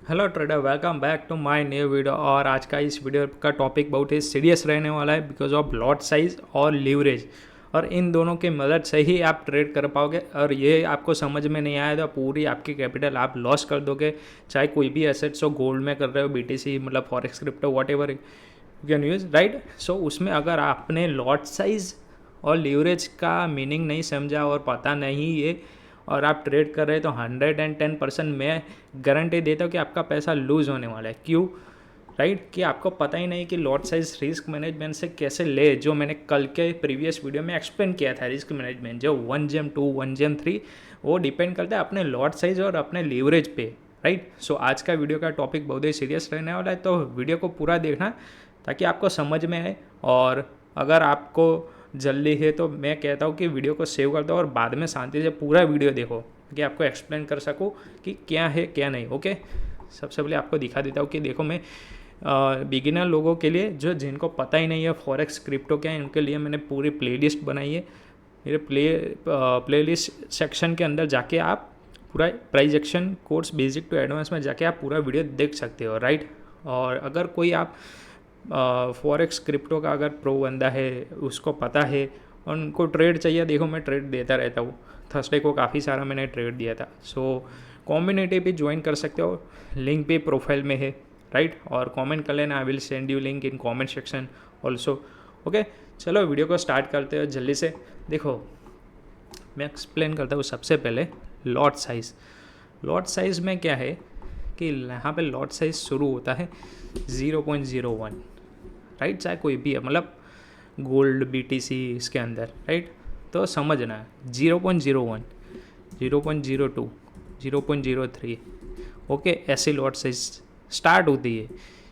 Hello trader, welcome back to my new video. और आज का इस वीडियो का टॉपिक बहुत ही सीरियस रहने वाला है बिकॉज ऑफ लॉट साइज और लीवरेज। और इन दोनों की मदद से ही आप ट्रेड कर पाओगे। और ये आपको समझ में नहीं आया तो पूरी आपकी कैपिटल आप लॉस कर दोगे। चाहे कोई भी एसेट्स हो, गोल्ड में कर रहे हो, बीटीसी मतलब forex crypto whatever you can use, right. So उसमें अगर आपने लॉट साइज और लीवरेज का मीनिंग नहीं समझा और पता नहीं ये, और आप ट्रेड कर रहे हैं तो 110% मैं गारंटी देता हूँ कि आपका पैसा लूज़ होने वाला है। क्यों? राइट, कि आपको पता ही नहीं कि लॉट साइज रिस्क मैनेजमेंट से कैसे ले, जो मैंने कल के प्रीवियस वीडियो में एक्सप्लेन किया था। रिस्क मैनेजमेंट जो 1 GM 2 1 GM 3 वो डिपेंड करता है अपने लॉट साइज और अपने लीवरेज पे, राइट। सो आज का वीडियो का टॉपिक बहुत ही सीरियस रहने वाला है, तो वीडियो को पूरा देखना ताकि आपको समझ में आए। और अगर आपको जल्दी है तो मैं कहता हूँ कि वीडियो को सेव कर दो और बाद में शांति से पूरा वीडियो देखो कि आपको एक्सप्लेन कर सकूँ कि क्या है क्या नहीं। ओके, सबसे पहले आपको दिखा देता हूँ कि देखो मैं बिगिनर लोगों के लिए जो जिनको पता ही नहीं है फॉरेक्स क्रिप्टो क्या है, उनके लिए मैंने पूरी प्लेलिस्ट बनाई है। मेरे प्लेलिस्ट सेक्शन के अंदर जाके आप पूरा price action course basic to advance में जाके आप पूरा वीडियो देख सकते हो, राइट। और अगर कोई आप फॉरेक्स क्रिप्टो का अगर प्रो बंदा है, उसको पता है और उनको ट्रेड चाहिए, देखो मैं ट्रेड देता रहता हूँ। थर्सडे को काफ़ी सारा मैंने ट्रेड दिया था। सो कम्युनिटी भी ज्वाइन कर सकते हो, लिंक भी प्रोफाइल में है, राइट। और कमेंट कर लेना, I will send you link in comment section also. Okay, चलो वीडियो को स्टार्ट करते हो जल्दी से। देखो मैं एक्सप्लेन करता हूँ सबसे पहले लॉट साइज़। लॉट साइज़ में क्या है कि यहाँ पे लॉट साइज़ शुरू होता है 0.01, राइट। चाहे कोई भी है, मतलब गोल्ड बीटीसी इसके अंदर, राइट। तो समझना 0.01 0.02 0.03, ओके, ऐसी लॉट साइज स्टार्ट होती है।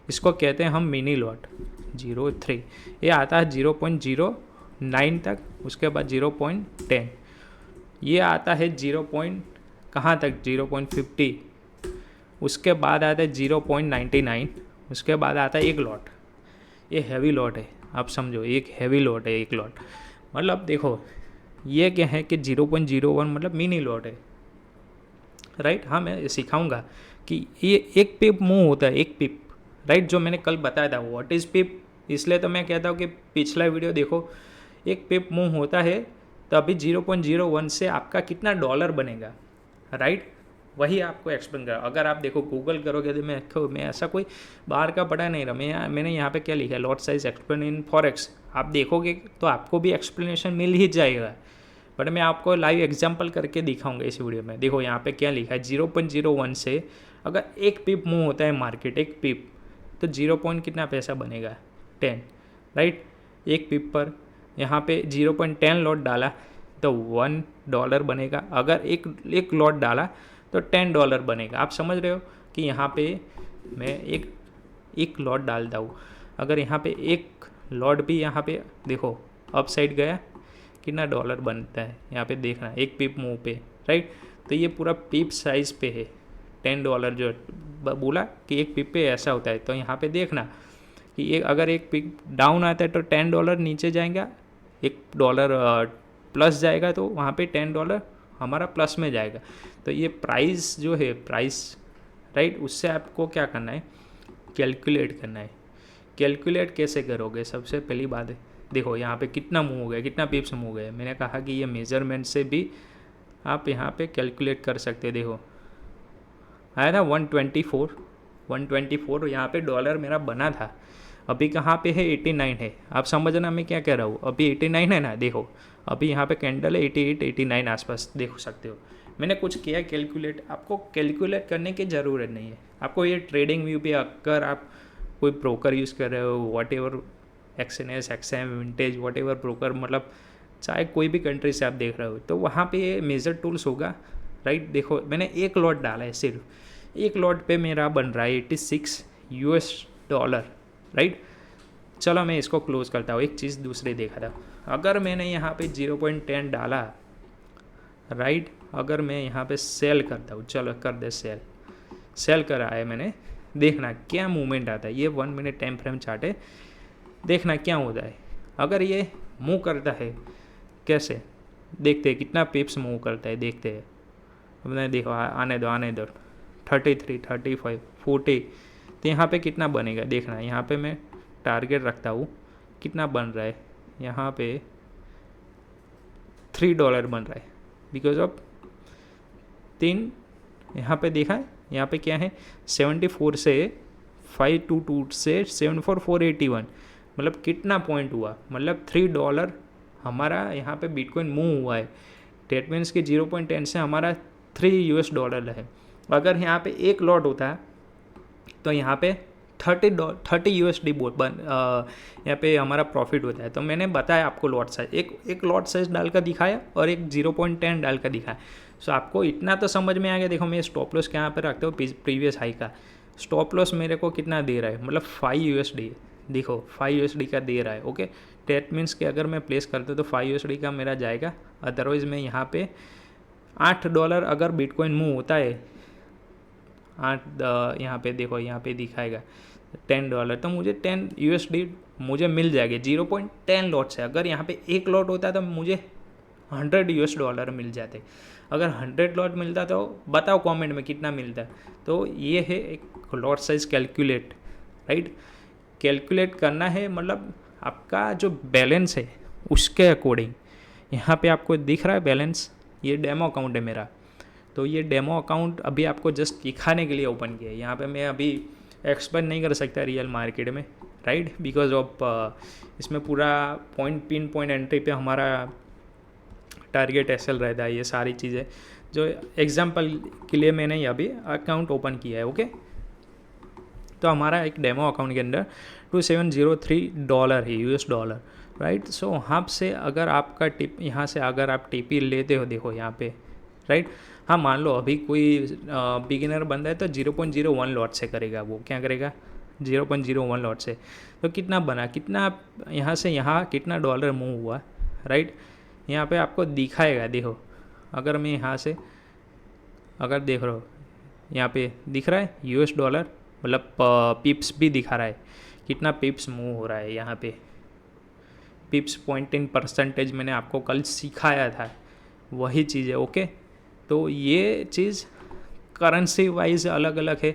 इसको कहते हैं हम मिनी लॉट 0.3। ये आता है 0.09 तक, उसके बाद 0.10, ये आता है 0. कहाँ तक 0.50, उसके बाद आता है 0.99, उसके बाद आता है एक लॉट। ये हैवी लॉट है, आप समझो, एक हैवी लॉट है एक लॉट। मतलब देखो ये क्या है कि 0.01 मतलब मिनी लॉट है, राइट। हाँ, मैं सिखाऊंगा कि ये एक पिप मूव होता है, एक पिप, राइट, जो मैंने कल बताया था व्हाट इज़ पिप। इसलिए तो मैं कहता हूँ कि पिछला वीडियो देखो। एक पिप मूव होता है तो अभी 0.01 से आपका कितना डॉलर बनेगा, राइट। वही आपको एक्सप्लेन करा। अगर आप देखो गूगल करोगे तो मैं ऐसा कोई बाहर का पढ़ा नहीं रहा। मैंने यहाँ पे क्या लिखा है, lot size explain in forex. आप देखोगे तो आपको भी एक्सप्लेनेशन मिल ही जाएगा, बट मैं आपको लाइव एग्जांपल करके दिखाऊंगा इस वीडियो में। देखो यहाँ पे क्या लिखा है, 0.01 से अगर एक पिप मूव होता है मार्केट, एक पिप, तो 0 पॉइंट कितना पैसा बनेगा 10, राइट। एक पिप पर यहाँ पे 0.10 लॉट डाला तो $1 बनेगा। अगर एक लॉट डाला तो $10 बनेगा। आप समझ रहे हो कि यहाँ पे मैं एक लॉट डालता हूँ, अगर यहाँ पे एक लॉट भी यहाँ पे देखो अप साइड गया, कितना डॉलर बनता है यहाँ पे देखना, एक पिप मूव पे, राइट। तो ये पूरा पिप साइज पे है। $10 जो बोला कि एक पिप पे ऐसा होता है, तो यहाँ पे देखना कि अगर एक पिप डाउन आता है तो $10 नीचे जाएगा, $1 प्लस जाएगा तो वहाँ पे $10 हमारा प्लस में जाएगा। तो ये प्राइस जो है, प्राइस, राइट, उससे आपको क्या करना है, कैलकुलेट करना है। कैलकुलेट कैसे करोगे? सबसे पहली बात है, देखो यहाँ पे कितना मूव हो गया, कितना पिप्स मूव हो गया। मैंने कहा कि ये मेजरमेंट से भी आप यहाँ पे कैलकुलेट कर सकते। देखो आया था 124 यहाँ पे डॉलर मेरा बना था। अभी कहाँ पे है, 89 है। आप समझना मैं क्या कह रहा हूँ, अभी 89 है ना। देखो अभी यहाँ पे कैंडल है 88 89 आसपास, देख सकते हो। मैंने कुछ किया कैलकुलेट। आपको कैलकुलेट करने की ज़रूरत नहीं है। आपको ये ट्रेडिंग व्यू पे अगर आप कोई ब्रोकर यूज़ कर रहे हो, what ever, XNS XM vintage, what ever broker, मतलब चाहे कोई भी कंट्री से आप देख रहे हो, तो वहाँ पे ये मेजर टूल्स होगा, राइट। देखो मैंने एक लॉट डाला है, सिर्फ एक लॉट पे मेरा बन रहा है $86, राइट। चलो मैं इसको क्लोज करता हूँ। एक चीज़ दूसरी देखा था, अगर मैंने यहाँ पे 0.10 डाला, राइट, अगर मैं यहाँ पे सेल करता हूँ, चलो कर दे सेल करा है मैंने। देखना क्या मूवमेंट आता है, ये 1 मिनट टाइम फ्रेम चार्ट है, देखना क्या होता है। अगर ये मूव करता है, कैसे देखते हैं कितना पिप्स मूव करता है, देखते हैं। अपने देखो आने दो 33, 35, 40, तो यहाँ पे कितना बनेगा देखना। यहाँ पे मैं टारगेट रखता हूँ, कितना बन रहा है यहाँ पे $3 बन रहा है, बिकॉज ऑफ 3 यहाँ पे देखा है, यहाँ पे क्या है 74 से 522 से 74481, मतलब कितना पॉइंट हुआ, मतलब $3 हमारा यहाँ पे बिटकॉइन मूव हुआ है। डेट मीन्स कि 0.10 से हमारा $3 है। अगर यहाँ पे एक लॉट होता है तो यहाँ पे $30 यहाँ पे हमारा प्रॉफिट होता है। तो मैंने बताया आपको लॉट साइज, एक लॉट साइज डाल कर दिखाया और एक 0.10 डाल कर दिखाया। सो आपको इतना तो समझ में आ गया। देखो मैं स्टॉप लॉस यहाँ पे रखता हूँ प्रीवियस हाई का। स्टॉप लॉस मेरे को कितना दे रहा है, मतलब $5, देखो $5 का दे रहा है। ओके, डेट मीन्स कि अगर मैं प्लेस करता हूँ तो $5 का मेरा जाएगा। अदरवाइज़ मैं यहाँ पे $8 अगर बिटकॉइन मूव होता है, यहाँ पे देखो, यहाँ पे दिखाएगा $10, तो मुझे $10 मुझे मिल जाएगा 0.10 लॉट से। अगर यहाँ पे एक लॉट होता तो मुझे $100 मिल जाते। अगर 100 लॉट मिलता तो बताओ कमेंट में कितना मिलता। तो ये है एक lot size calculate, right. Calculate करना है, मतलब आपका जो बैलेंस है उसके अकॉर्डिंग। यहाँ पे आपको दिख रहा है बैलेंस, ये डेमो अकाउंट है मेरा। तो ये डेमो अकाउंट अभी आपको जस्ट दिखाने के लिए ओपन किया है। यहाँ पे मैं अभी एक्सप्लेन नहीं कर सकता रियल मार्केट में, राइट, बिकॉज ऑफ इसमें पूरा पिन पॉइंट एंट्री पे हमारा टारगेट एसएल रहता है। ये सारी चीज़ें जो एग्जांपल के लिए मैंने अभी अकाउंट ओपन किया है। ओके, तो हमारा एक डेमो अकाउंट के अंदर $2703 है, $, राइट। सो वहाँ से अगर आपका टिप, यहाँ से अगर आप टीपी लेते हो, देखो यहाँ पे, राइट। हाँ, मान लो अभी कोई बिगिनर बंदा है तो 0.01 लॉट से करेगा। वो क्या करेगा 0.01 लॉट से। तो कितना बना, कितना यहाँ से यहाँ कितना डॉलर मूव हुआ, राइट। यहाँ पे आपको दिखाएगा। देखो अगर मैं यहाँ से अगर देख रहा हो, यहाँ पे दिख रहा है $, मतलब पिप्स भी दिखा रहा है, कितना पिप्स मूव हो रहा है। यहाँ पे पिप्स 0.10% मैंने आपको कल सिखाया था, वही चीज़ है। ओके, तो ये चीज़ करेंसी वाइज अलग अलग है।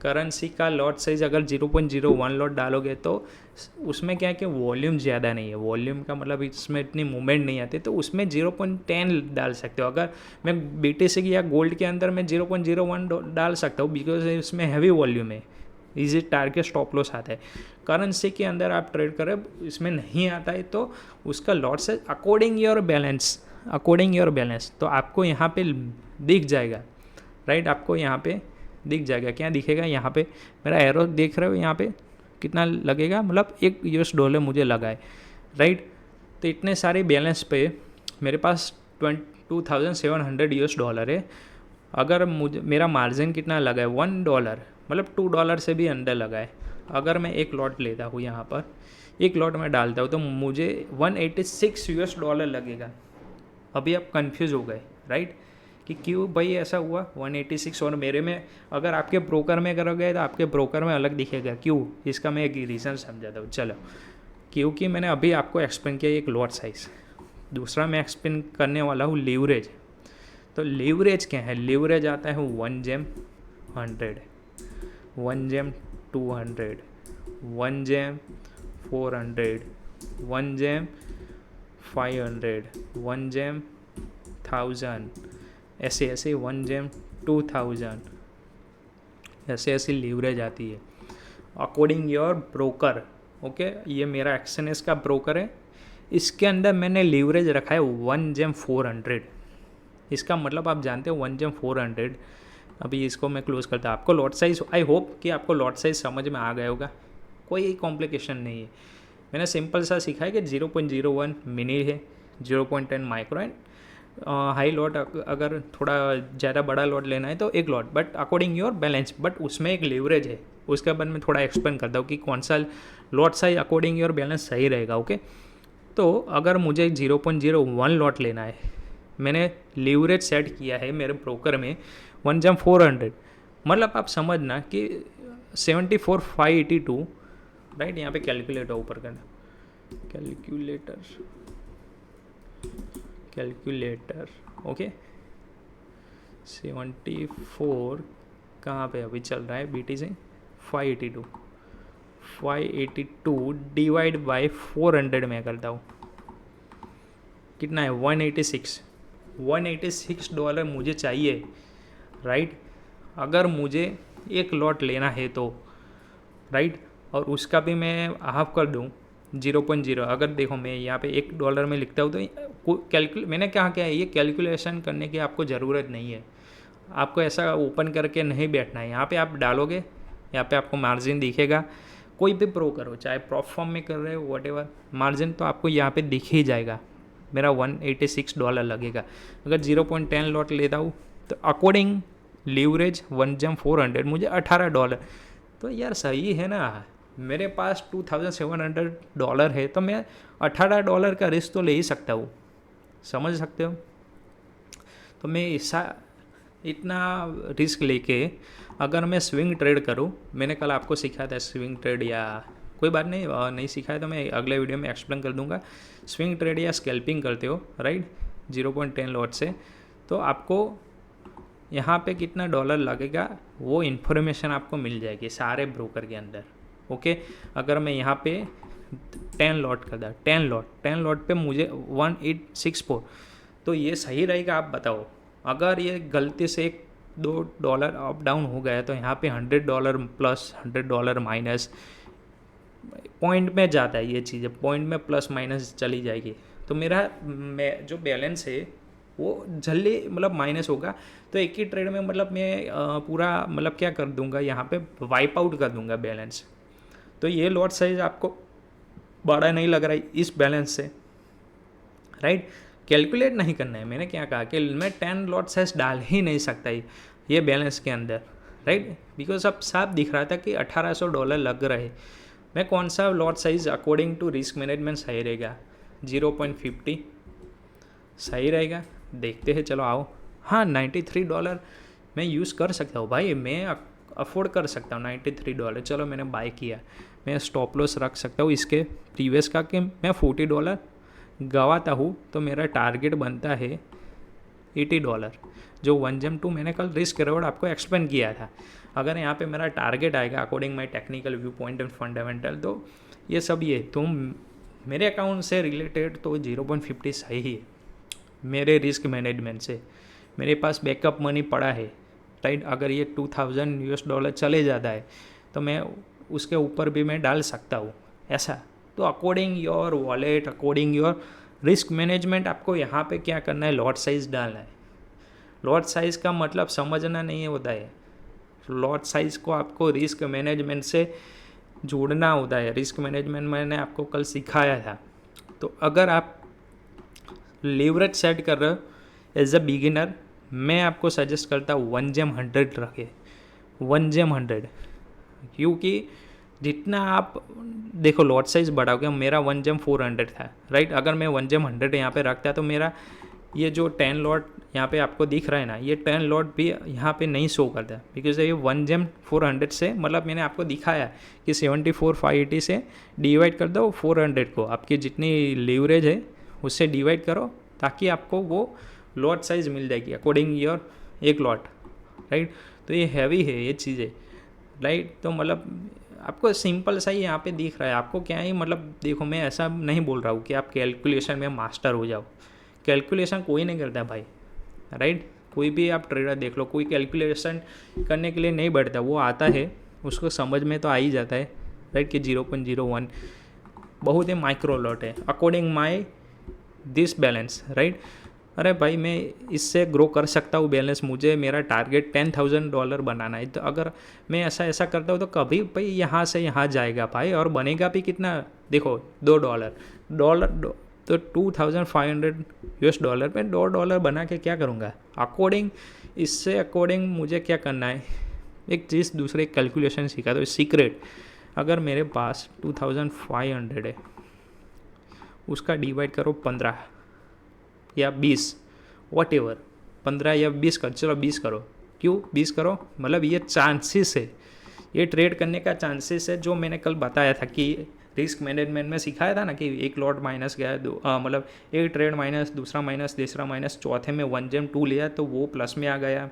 करेंसी का लॉट साइज अगर 0.01 लॉट डालोगे तो उसमें क्या है कि वॉल्यूम ज़्यादा नहीं है। वॉल्यूम का मतलब इसमें इतनी मूवमेंट नहीं आती, तो उसमें 0.10 डाल सकते हो। अगर मैं BTC या गोल्ड के अंदर मैं 0.01 डाल सकता हूँ, बिकॉज इसमें हैवी वॉल्यूम है, इजी टारगेट स्टॉप लॉस आता है। करेंसी के अंदर आप ट्रेड करें, इसमें नहीं आता है, तो उसका lot size according your balance तो आपको यहाँ पे दिख जाएगा, राइट। आपको यहाँ पे दिख जाएगा, क्या दिखेगा, यहाँ पे मेरा एरो देख रहे हो, यहाँ पे कितना लगेगा, मतलब $1 मुझे लगा है, राइट। तो इतने सारे बैलेंस पे मेरे पास $22,700 है। अगर मुझे मेरा मार्जिन कितना लगा है $1, मतलब $2 से भी अंडर लगा है। अगर मैं एक लॉट लेता हूँ, यहाँ पर एक लॉट में डालता हूँ, तो मुझे $186 लगेगा। अभी आप कंफ्यूज हो गए, राइट, कि क्यों भाई ऐसा हुआ 186 और मेरे में। अगर आपके ब्रोकर में करोगे तो आपके ब्रोकर में अलग दिखेगा, क्यों, इसका मैं एक रीज़न समझाता हूँ। चलो, क्योंकि मैंने अभी आपको एक्सप्लेन किया एक लॉट साइज, दूसरा मैं एक्सप्लेन करने वाला हूँ लीवरेज। तो लीवरेज क्या है, लीवरेज आता है 1 जेम 100, 1 जेम 200, 1 जेम 400, 1 जेम 500, 1 जेम 1000, ऐसे 1 जेम 2000, ऐसे लीवरेज आती है अकॉर्डिंग योर ब्रोकर। ओके, ये मेरा एक्सएनएस का ब्रोकर है, इसके अंदर मैंने लीवरेज रखा है 1 जेम 400। इसका मतलब आप जानते हो 1 जेम 400। अभी इसको मैं क्लोज करता हूँ। आपको लॉट साइज, आई होप कि आपको लॉट साइज समझ में आ गया होगा, कोई कॉम्प्लिकेशन नहीं है। मैंने सिंपल सा सीखा है कि 0.01 मिनी है, 0.10 माइक्रो एंड हाई लॉट। अगर थोड़ा ज़्यादा बड़ा लॉट लेना है तो एक lot, but according your balance, but उसमें एक लीवरेज है। उसके बाद मैं थोड़ा एक्सप्लेन करता हूँ कि कौन सा lot size according your balance सही रहेगा। ओके, तो अगर मुझे 0.01 लॉट लेना है, मैंने लीवरेज सेट किया है मेरे ब्रोकर में 1 जेम 400, मतलब आप समझना कि 74,582, राइट। यहाँ पे कैलकुलेटर ऊपर करना, कैलकुलेटर ओके, 74 कहाँ पे अभी चल रहा है BTC 582 डिवाइड बाई 400 में करता हूँ, कितना है 186 $186 मुझे चाहिए, राइट। अगर मुझे एक लॉट लेना है तो, राइट, और उसका भी मैं हाफ कर दूँ 0.0, अगर देखो मैं यहाँ पे $1 में लिखता हूँ तो मैंने क्या किया है, ये कैलकुलेशन करने की आपको ज़रूरत नहीं है, आपको ऐसा ओपन करके नहीं बैठना है। यहाँ पे आप डालोगे, यहाँ पे आपको मार्जिन दिखेगा, कोई भी प्रो करो, चाहे प्रॉप फॉर्म में कर रहे हो वॉटेवर, मार्जिन तो आपको यहाँ पे दिख ही जाएगा। मेरा $186 लगेगा। अगर 0.10 लॉट लेता हूँ तो अकॉर्डिंग लीवरेज 1/400 मुझे $18, तो यार सही है ना। मेरे पास $2700 है तो मैं $18 का रिस्क तो ले ही सकता हूँ, समझ सकते हो। तो मैं इतना रिस्क लेके अगर मैं स्विंग ट्रेड करूँ, मैंने कल आपको सिखाया था स्विंग ट्रेड, या कोई बात नहीं सिखाया तो मैं अगले वीडियो में एक्सप्लेन कर दूंगा। स्विंग ट्रेड या स्कैल्पिंग करते हो, राइट, 0.10 लॉट से, तो आपको यहाँ पे कितना डॉलर लगेगा वो इन्फॉर्मेशन आपको मिल जाएगी सारे ब्रोकर के अंदर, ओके। अगर मैं यहाँ पे 10 लॉट कर दा, 10 लॉट पे मुझे 1864, तो ये सही रहेगा, आप बताओ। अगर ये गलती से $2 अप डाउन हो गया तो यहाँ पे $100 प्लस $100 माइनस पॉइंट में जाता है, ये चीज़ें पॉइंट में प्लस माइनस चली जाएगी, तो मेरा जो बैलेंस है वो जल्दी मतलब माइनस होगा। तो एक ही ट्रेड में मतलब मैं पूरा मतलब क्या कर दूंगा, यहाँ पे वाइप आउट कर दूंगा बैलेंस। तो ये लॉट साइज आपको बड़ा नहीं लग रहा है इस बैलेंस से, राइट। कैलकुलेट नहीं करना है, मैंने क्या कहा कि मैं 10 लॉट साइज डाल ही नहीं सकता ये बैलेंस के अंदर, राइट, बिकॉज अब साफ दिख रहा था कि $1800 लग रहे। मैं कौन सा lot size according to risk management सही रहेगा, 0.50 सही रहेगा, देखते हैं, चलो आओ। हाँ, $93 मैं यूज़ कर सकता हूँ भाई, मैं अफोर्ड कर सकता हूँ $93। चलो मैंने बाय किया, मैं स्टॉप लॉस रख सकता हूँ इसके प्रीवियस का कि मैं $40 गवाता हूँ, तो मेरा टारगेट बनता है $80, जो 1/2 मैंने कल रिस्क रिवॉर्ड आपको एक्सप्लेन किया था। अगर यहाँ पे मेरा टारगेट आएगा according my technical view point and fundamental, तो ये सब ये तो मेरे अकाउंट से रिलेटेड तो 0.50 सही है मेरे रिस्क मैनेजमेंट से। मेरे पास बैकअप मनी पड़ा है, राइट। अगर ये $2000 चले जाता है तो मैं उसके ऊपर भी मैं डाल सकता हूँ ऐसा। तो according your wallet, according your risk management, आपको यहाँ पे क्या करना है, लॉट साइज़ डालना है। लॉट साइज़ का मतलब समझना नहीं होता है, लॉट साइज़ को आपको रिस्क मैनेजमेंट से जोड़ना होता है। रिस्क मैनेजमेंट मैंने आपको कल सिखाया था। तो अगर आप लीवरेज सेट कर रहे हो एज अ बिगिनर, मैं आपको सजेस्ट करता हूँ 1/100 रखे, 1/100, क्योंकि जितना आप देखो लॉट साइज़ बढ़ाओगे, मेरा 1/400 था, राइट। अगर मैं 1/100 यहाँ पे रखता तो मेरा ये जो 10 लॉट यहाँ पे आपको दिख रहा है ना, ये 10 लॉट भी यहाँ पे नहीं शो करता, बिकॉज ये 1/400 से मतलब मैंने आपको दिखाया कि 74,580 से डिवाइड कर दो 400 को, आपकी जितनी लीवरेज है उससे डिवाइड करो, ताकि आपको वो लॉट साइज़ मिल जाएगी अकॉर्डिंग योर एक लॉट, राइट। तो ये हैवी है ये चीज़ें, राइट। तो मतलब आपको सिंपल सा ही यहाँ पे दिख रहा है, आपको क्या है मतलब देखो, मैं ऐसा नहीं बोल रहा हूँ कि आप कैलकुलेशन में मास्टर हो जाओ, कैलकुलेशन कोई नहीं करता भाई, राइट। कोई भी आप ट्रेडर देख लो, कोई कैलकुलेशन करने के लिए नहीं बैठता, वो आता है उसको समझ में तो आ ही जाता है, राइट, कि 0.01 बहुत ही माइक्रो लॉट है according my this balance, right. अरे भाई मैं इससे ग्रो कर सकता हूँ बैलेंस, मुझे मेरा टारगेट $10,000 बनाना है, तो अगर मैं ऐसा करता हूँ तो कभी भाई यहाँ से यहाँ जाएगा भाई, और बनेगा भी कितना, देखो $2 तो $2,500 में $2 बना के क्या करूँगा अकॉर्डिंग इससे। अकॉर्डिंग मुझे क्या करना है, एक चीज़ दूसरे कैलकुलेशन सीखा, तो सीक्रेट, अगर मेरे पास 2500 है, उसका डिवाइड करो 15 या 20, वॉट एवर, 15 या 20 कर, चलो 20 करो, क्यों 20 करो, मतलब ये चांसेस है, ये ट्रेड करने का चांसेस है, जो मैंने कल बताया था कि रिस्क मैनेजमेंट में सिखाया था ना, कि एक लॉट माइनस गया, मतलब एक ट्रेड माइनस, दूसरा माइनस, तीसरा माइनस, चौथे में 1/2 लिया तो वो प्लस में आ गया,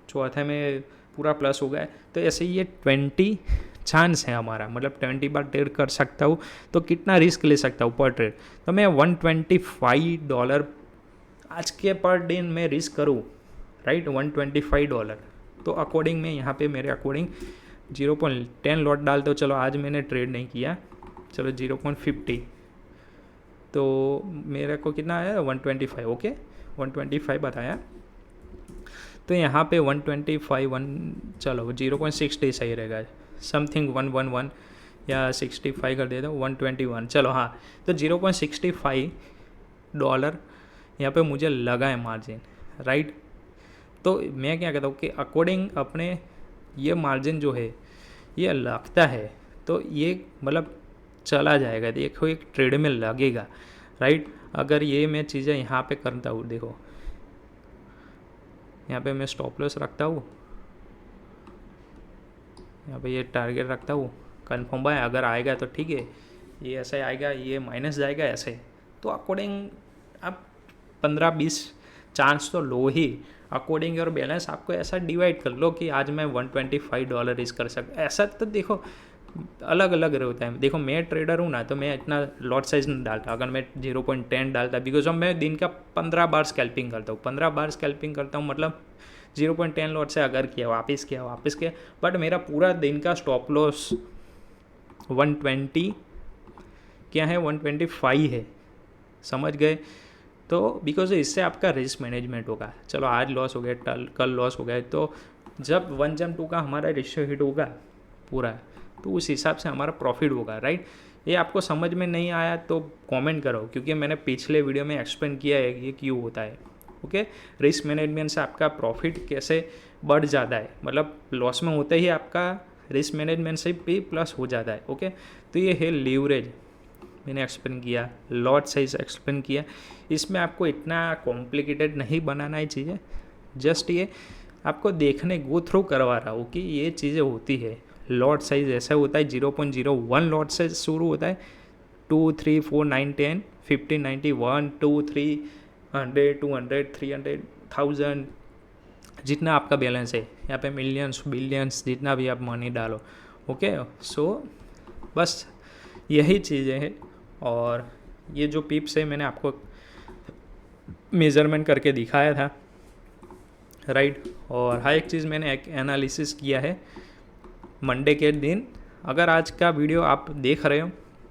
चौथे में पूरा प्लस हो गया। तो ऐसे ये 20 चांस है हमारा, मतलब 20 बार ट्रेड कर सकता हूँ, तो कितना रिस्क ले सकता हूँ पर ट्रेड। तो मैं $125 आज के पर डे में रिस्क करूँ, राइट, $125। तो अकॉर्डिंग में यहाँ पे मेरे अकॉर्डिंग 0.10 लॉट डालते हो। चलो आज मैंने ट्रेड नहीं किया, चलो 0.50, तो मेरे को कितना आया 125, ओके 125 बताया। तो यहाँ पे 125 चलो 0.60 सही रहेगा, समथिंग 111 या 65 कर देता हूँ, 121 चलो हाँ। तो $0.65 यहाँ पे मुझे लगा है मार्जिन, राइट। तो मैं क्या कहता हूँ कि अकॉर्डिंग अपने ये मार्जिन जो है ये लगता है, तो ये मतलब चला जाएगा, देखो एक ट्रेड में लगेगा, राइट। अगर ये मैं चीज़ें यहाँ पे करता हूँ, देखो यहाँ पे मैं स्टॉप लॉस रखता हूँ, यहाँ पे ये टारगेट रखता हूँ, कन्फर्म है अगर आएगा तो ठीक है, ये ऐसे आएगा, ये माइनस जाएगा ऐसे। तो अकॉर्डिंग आप 15-20 चांस तो लो ही, अकॉर्डिंग और बैलेंस आपको ऐसा डिवाइड कर लो कि आज मैं $125 रिस्क कर सकता। ऐसा तो देखो अलग अलग होता है। देखो मैं ट्रेडर हूँ ना, तो मैं इतना लॉट साइज नहीं डालता। अगर मैं 0.10 डालता, बिकॉज ऑफ मैं दिन का 15 बार स्कैल्पिंग करता हूँ, 15 बार स्कैल्पिंग करता हूँ, मतलब 0.10 लॉट से अगर किया वापस किया, बट मेरा पूरा दिन का स्टॉप लॉस 120 क्या है, 125 है, समझ गए। तो बिकॉज इससे आपका रिस्क मैनेजमेंट होगा। चलो आज लॉस हो गया, कल लॉस हो गया, तो जब 1:2 का हमारा रेशियो हिट होगा पूरा, तो उस हिसाब से हमारा प्रॉफिट होगा, राइट। ये आपको समझ में नहीं आया तो कमेंट करो, क्योंकि मैंने पिछले वीडियो में एक्सप्लेन किया है ये क्यों होता है, ओके। रिस्क मैनेजमेंट से आपका प्रॉफिट कैसे बढ़ जाता है, मतलब लॉस में होते ही आपका रिस्क मैनेजमेंट से भी प्लस हो जाता है, ओके। तो ये है लीवरेज, मैंने एक्सप्लेन किया, लॉट साइज एक्सप्लेन किया। इसमें आपको इतना कॉम्प्लिकेटेड नहीं बनाना है चीज़ें, जस्ट ये आपको देखने गो थ्रू करवा रहा हूँ कि ये चीज़ें होती है। लॉट साइज ऐसा होता है 0.01 लॉट से शुरू होता है, 2, 3, 4, 9, 10, 15, 90, 1, 2, 3, 100, 200, 300, 1000, जितना आपका बैलेंस है। यहाँ पे मिलियंस बिलियंस जितना भी आप मनी डालो, ओके। सो बस यही चीज़ें हैं। और ये जो पिप्स है मैंने आपको मेज़रमेंट करके दिखाया था, राइट। और हर एक चीज़ मैंने एक एनालिसिस किया है मंडे के दिन। अगर आज का वीडियो आप देख रहे हो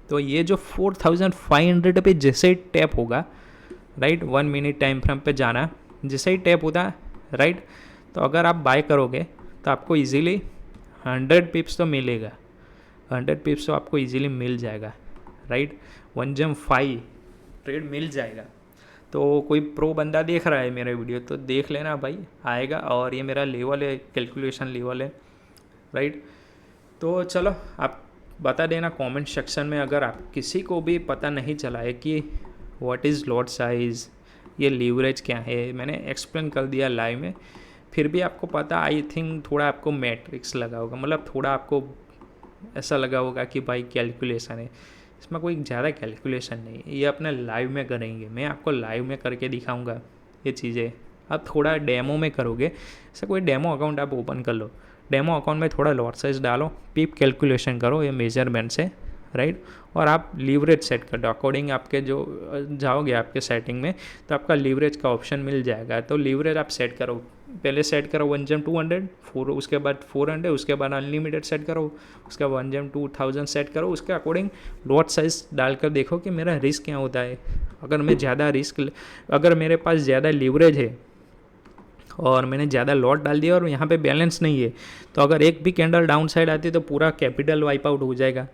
तो ये जो 4500 पे जैसे ही टैप होगा, राइट, 1 मिनट टाइम फ्रेम पे जाना, जैसे ही टैप होता है, राइट, तो अगर आप बाय करोगे तो आपको इजीली 100 पिप्स तो मिलेगा, 100 पिप्स तो आपको इजीली मिल जाएगा, राइट। 1.5 ट्रेड मिल जाएगा। तो कोई प्रो बंदा देख रहा है मेरा वीडियो तो देख लेना भाई, आएगा। और ये मेरा लेवल है, कैलकुलेशन लेवल है, राइट। तो चलो आप बता देना कमेंट सेक्शन में, अगर आप किसी को भी पता नहीं चला है कि व्हाट इज़ लॉट साइज़, ये लीवरेज क्या है, मैंने एक्सप्लेन कर दिया लाइव में, फिर भी आपको पता, आई थिंक थोड़ा आपको मैट्रिक्स लगा होगा, मतलब थोड़ा आपको ऐसा लगा होगा कि भाई कैलकुलेशन है। इसमें कोई ज़्यादा कैलकुलेशन नहीं है, ये अपने लाइव में करेंगे, मैं आपको लाइव में करके दिखाऊंगा ये चीज़ें। आप थोड़ा डेमो में करोगे, ऐसा कोई डेमो अकाउंट आप ओपन कर लो, डेमो अकाउंट में थोड़ा लॉट साइज डालो, पिप कैलकुलेशन करो ये मेजरमेंट से, राइट। और आप लीवरेज सेट कर दो अकॉर्डिंग, आपके जो जाओगे आपके सेटिंग में तो आपका लीवरेज का ऑप्शन मिल जाएगा। तो लीवरेज आप सेट करो, पहले सेट करो 1/200, 4, उसके बाद 400, उसके बाद अनलिमिटेड सेट करो, उसके बाद 1/2000 सेट करो। उसके अकॉर्डिंग लॉट साइज डालकर देखो कि मेरा रिस्क क्या होता है। अगर मैं ज़्यादा रिस्क, अगर मेरे पास ज़्यादा लीवरेज है और मैंने ज़्यादा लॉट डाल दिया और यहाँ पे बैलेंस नहीं है, तो अगर एक भी कैंडल डाउन साइड आती है तो पूरा कैपिटल वाइप आउट हो जाएगा।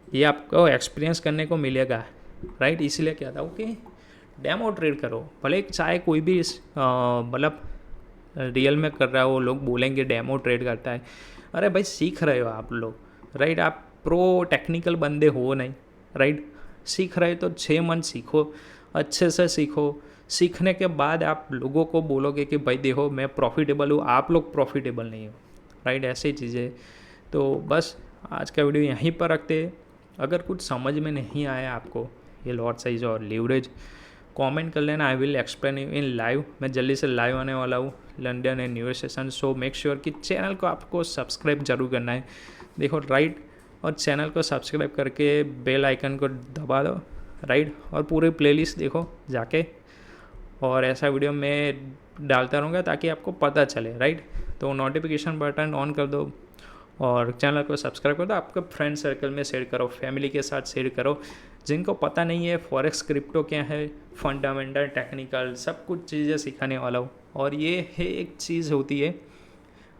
ये आपको एक्सपीरियंस करने को मिलेगा, राइट। इसलिए कहता हूँ कि डेमो ट्रेड करो, भले चाहे कोई भी मतलब रियल में कर रहा हो, लोग बोलेंगे डेमो ट्रेड करता है, अरे भाई सीख रहे हो आप लोग, राइट। आप प्रो टेक्निकल बंदे हो नहीं, राइट। सीख रहे तो 6 मंथ सीखो, अच्छे से सीखो। सीखने के बाद आप लोगों को बोलोगे कि भाई देखो मैं प्रॉफिटेबल हूँ, आप लोग प्रॉफिटेबल नहीं हो, राइट। ऐसी चीज़ें। तो बस आज का वीडियो यहीं पर रखते हैं। अगर कुछ समझ में नहीं आया आपको ये लॉट साइज और लीवरेज, कमेंट कर लेना, I will explain you in live. मैं जल्दी से लाइव आने वाला हूँ London and new session. So make sure कि चैनल को आपको सब्सक्राइब जरूर करना है, देखो राइट, और चैनल को सब्सक्राइब करके बेल आइकन को दबा दो, राइट, और पूरी प्लेलिस्ट देखो जाके, और ऐसा वीडियो मैं डालता रहूँगा ताकि आपको पता चले, राइट। तो नोटिफिकेशन बटन ऑन कर दो और चैनल को सब्सक्राइब कर दो, आपके फ्रेंड सर्कल में शेयर करो, फैमिली के साथ शेयर करो, जिनको पता नहीं है फॉरेक्स क्रिप्टो क्या है, फंडामेंटल टेक्निकल सब कुछ चीज़ें सिखाने वाला हूँ। और ये है एक चीज़ होती है,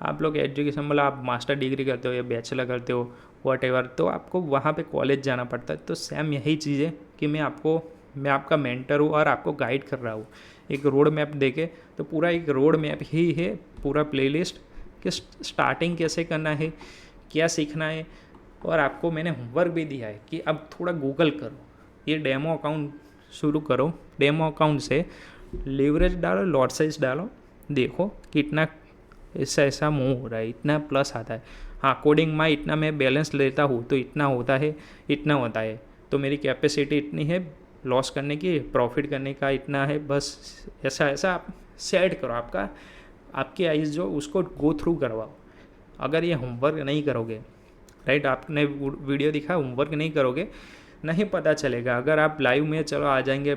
आप लोग एजुकेशन मतलब आप मास्टर डिग्री करते हो या बैचलर करते हो वॉटएवर, तो आपको वहाँ पे कॉलेज जाना पड़ता है। तो सेम यही चीज़ है कि मैं आपका मेंटर हूँ और आपको गाइड कर रहा हूँ एक रोड मैप देके। तो पूरा एक रोड मैप ही है, पूरा प्लेलिस्ट कि स्टार्टिंग कैसे करना है, क्या सीखना है, और आपको मैंने होमवर्क भी दिया है कि अब थोड़ा गूगल करो, ये डेमो अकाउंट शुरू करो, डेमो अकाउंट से लीवरेज डालो, लॉट साइज डालो, देखो कितना ऐसा मूव हो रहा है, इतना प्लस आता है। हाँ, कोडिंग में इतना मैं बैलेंस लेता हूँ तो इतना होता है, इतना होता है, तो मेरी कैपेसिटी इतनी है लॉस करने की, प्रॉफिट करने का इतना है, बस ऐसा आप सेट करो। आपकी आइज़ जो उसको गो थ्रू करवाओ। अगर ये होमवर्क नहीं करोगे, राइट, आपने वीडियो दिखा, होमवर्क नहीं करोगे नहीं पता चलेगा। अगर आप लाइव में चलो आ जाएंगे,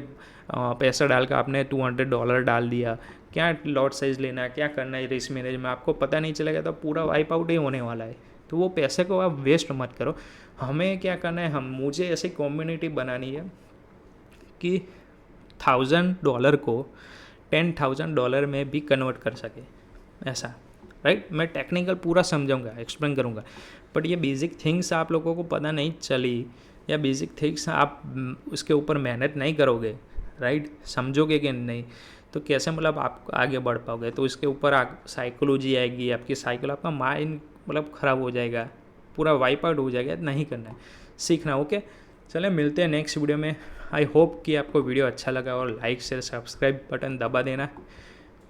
पैसा डाल कर आपने $200 डाल दिया, क्या लॉट साइज लेना है, क्या करना है रिस्क मैनेज में, आपको पता नहीं चलेगा तो पूरा वाइप आउट ही होने वाला है। तो वो पैसे को आप वेस्ट मत करो। हमें क्या करना है, मुझे ऐसी कम्युनिटी बनानी है कि $1000 को $10,000 में भी कन्वर्ट कर सके, ऐसा, राइट। मैं टेक्निकल पूरा समझाऊंगा, एक्सप्लेन करूंगा, बट ये बेसिक थिंग्स आप लोगों को पता नहीं चली या बेसिक थिंग्स आप उसके ऊपर मेहनत नहीं करोगे, राइट, समझोगे कि नहीं, तो कैसे मतलब आप आगे बढ़ पाओगे। तो इसके ऊपर साइकोलॉजी आएगी, आपकी साइकिल, आपका माइंड मतलब ख़राब हो जाएगा, पूरा वाइप आउट हो जाएगा। नहीं करना है, सीखना। ओके, चले मिलते हैं नेक्स्ट वीडियो में। आई होप कि आपको वीडियो अच्छा लगा, और लाइक शेयर सब्सक्राइब बटन दबा देना,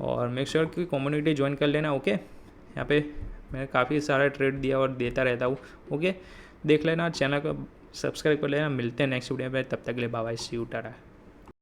और मेक श्योर कि कम्युनिटी ज्वाइन कर लेना। ओके, यहाँ पे मैंने काफ़ी सारा ट्रेड दिया और देता रहता हूँ। ओके, देख लेना, चैनल को सब्सक्राइब कर लेना। मिलते हैं नेक्स्ट वीडियो में, तब तक के लिए bye bye, see you, Tata.